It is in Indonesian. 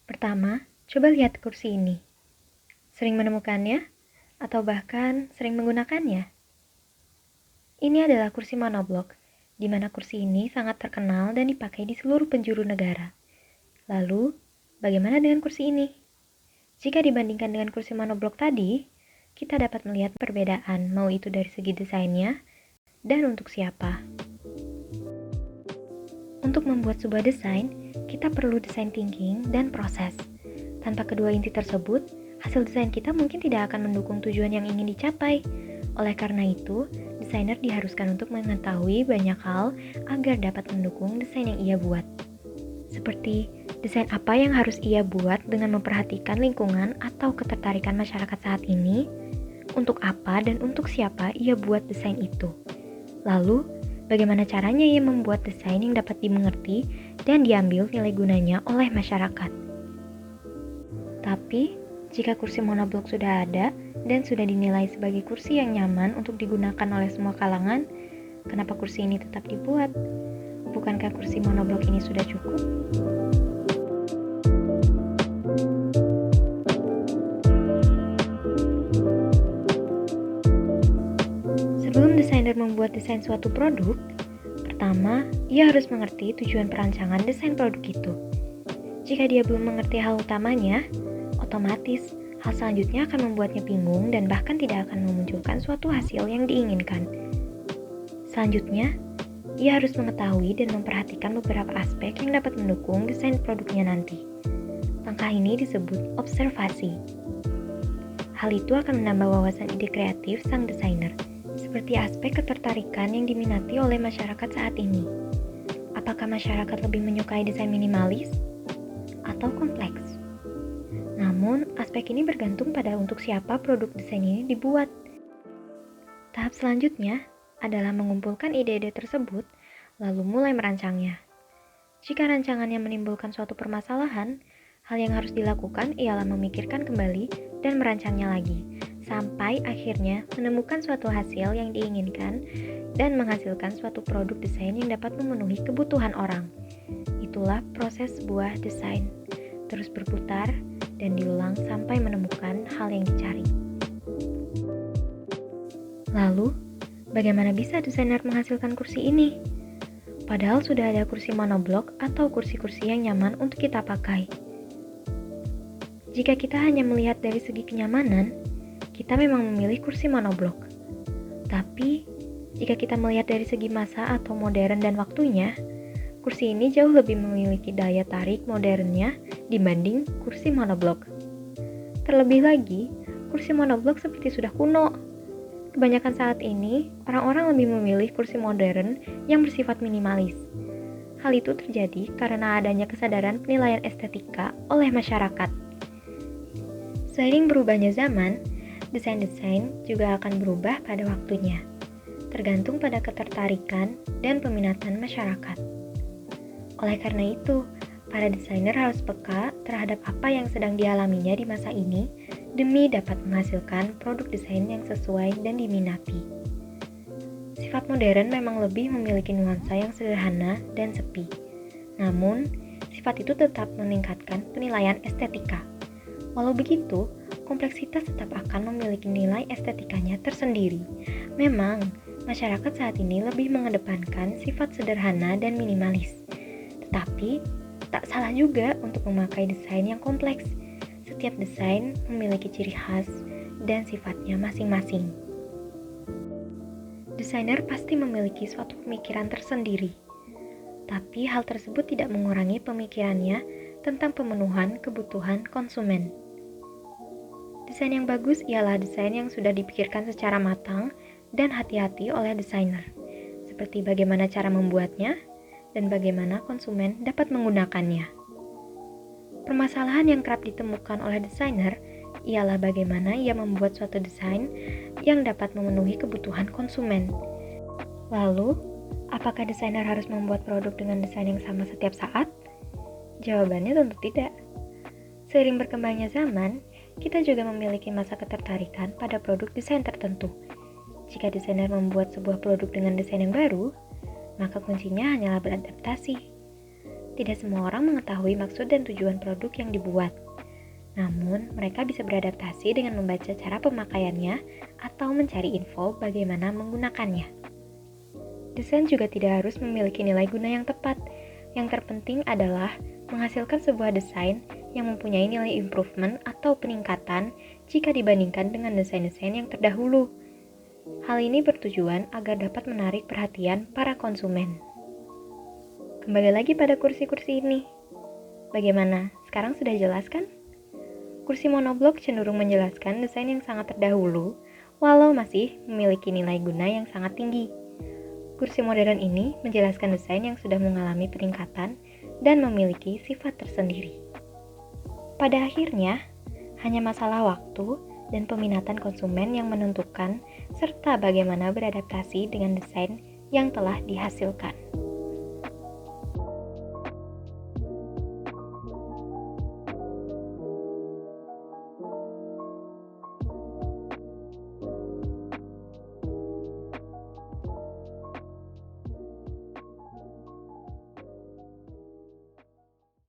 Pertama, coba lihat kursi ini. Sering menemukannya? Atau bahkan sering menggunakannya? Ini adalah kursi monoblok, di mana kursi ini sangat terkenal dan dipakai di seluruh penjuru negara. Lalu, bagaimana dengan kursi ini? Jika dibandingkan dengan kursi monoblok tadi, kita dapat melihat perbedaan, mau itu dari segi desainnya dan untuk siapa. Untuk membuat sebuah desain, kita perlu desain thinking dan proses. Tanpa kedua inti tersebut, hasil desain kita mungkin tidak akan mendukung tujuan yang ingin dicapai. Oleh karena itu, desainer diharuskan untuk mengetahui banyak hal agar dapat mendukung desain yang ia buat. Seperti desain apa yang harus ia buat dengan memperhatikan lingkungan atau ketertarikan masyarakat saat ini, untuk apa dan untuk siapa ia buat desain itu. Lalu, bagaimana caranya ia membuat desain yang dapat dimengerti dan diambil nilai gunanya oleh masyarakat. Tapi, jika kursi monoblok sudah ada dan sudah dinilai sebagai kursi yang nyaman untuk digunakan oleh semua kalangan, kenapa kursi ini tetap dibuat? Bukankah kursi monoblok ini sudah cukup? Sebelum desainer membuat desain suatu produk, pertama, ia harus mengerti tujuan perancangan desain produk itu. Jika dia belum mengerti hal utamanya, otomatis hal selanjutnya akan membuatnya bingung dan bahkan tidak akan memunculkan suatu hasil yang diinginkan. Selanjutnya, ia harus mengetahui dan memperhatikan beberapa aspek yang dapat mendukung desain produknya nanti. Langkah ini disebut observasi. Hal itu akan menambah wawasan ide kreatif sang desainer, seperti aspek ketertarikan yang diminati oleh masyarakat saat ini. Apakah masyarakat lebih menyukai desain minimalis atau kompleks? Namun, aspek ini bergantung pada untuk siapa produk desain ini dibuat. Tahap selanjutnya adalah mengumpulkan ide-ide tersebut, lalu mulai merancangnya. Jika rancangannya menimbulkan suatu permasalahan, hal yang harus dilakukan ialah memikirkan kembali dan merancangnya lagi, sampai akhirnya menemukan suatu hasil yang diinginkan dan menghasilkan suatu produk desain yang dapat memenuhi kebutuhan orang. Itulah proses sebuah desain, terus berputar dan diulang sampai menemukan hal yang dicari. Lalu, bagaimana bisa desainer menghasilkan kursi ini? Padahal sudah ada kursi monoblok atau kursi-kursi yang nyaman untuk kita pakai. Jika kita hanya melihat dari segi kenyamanan, kita memang memilih kursi monoblok. Tapi, jika kita melihat dari segi masa atau modern dan waktunya, kursi ini jauh lebih memiliki daya tarik modernnya dibanding kursi monoblok. Terlebih lagi, kursi monoblok seperti sudah kuno. Kebanyakan saat ini, orang-orang lebih memilih kursi modern yang bersifat minimalis. Hal itu terjadi karena adanya kesadaran penilaian estetika oleh masyarakat. Seiring berubahnya zaman, desain-desain juga akan berubah pada waktunya, tergantung pada ketertarikan dan peminatan masyarakat. Oleh karena itu, para desainer harus peka terhadap apa yang sedang dialaminya di masa ini demi dapat menghasilkan produk desain yang sesuai dan diminati. Sifat modern memang lebih memiliki nuansa yang sederhana dan sepi. Namun, sifat itu tetap meningkatkan penilaian estetika. Walau begitu, kompleksitas tetap akan memiliki nilai estetikanya tersendiri. Memang, masyarakat saat ini lebih mengedepankan sifat sederhana dan minimalis. Tetapi, tak salah juga untuk memakai desain yang kompleks. Setiap desain memiliki ciri khas dan sifatnya masing-masing. Desainer pasti memiliki suatu pemikiran tersendiri, tapi hal tersebut tidak mengurangi pemikirannya tentang pemenuhan kebutuhan konsumen. Desain yang bagus ialah desain yang sudah dipikirkan secara matang dan hati-hati oleh desainer, seperti bagaimana cara membuatnya dan bagaimana konsumen dapat menggunakannya. Permasalahan yang kerap ditemukan oleh desainer ialah bagaimana ia membuat suatu desain yang dapat memenuhi kebutuhan konsumen. Lalu, apakah desainer harus membuat produk dengan desain yang sama setiap saat? Jawabannya tentu tidak. Seiring berkembangnya zaman, kita juga memiliki masa ketertarikan pada produk desain tertentu. Jika desainer membuat sebuah produk dengan desain yang baru, maka kuncinya hanyalah beradaptasi. tidak semua orang mengetahui maksud dan tujuan produk yang dibuat. Namun, mereka bisa beradaptasi dengan membaca cara pemakaiannya atau mencari info bagaimana menggunakannya. Desain juga tidak harus memiliki nilai guna yang tepat. Yang terpenting adalah menghasilkan sebuah desain yang mempunyai nilai improvement atau peningkatan jika dibandingkan dengan desain-desain yang terdahulu. Hal ini bertujuan agar dapat menarik perhatian para konsumen. Kembali lagi pada kursi-kursi ini. Bagaimana? Sekarang sudah jelas kan? Kursi monoblok cenderung menjelaskan desain yang sangat terdahulu, walau masih memiliki nilai guna yang sangat tinggi. Kursi modern ini menjelaskan desain yang sudah mengalami peningkatan dan memiliki sifat tersendiri. Pada akhirnya, hanya masalah waktu dan peminatan konsumen yang menentukan serta bagaimana beradaptasi dengan desain yang telah dihasilkan.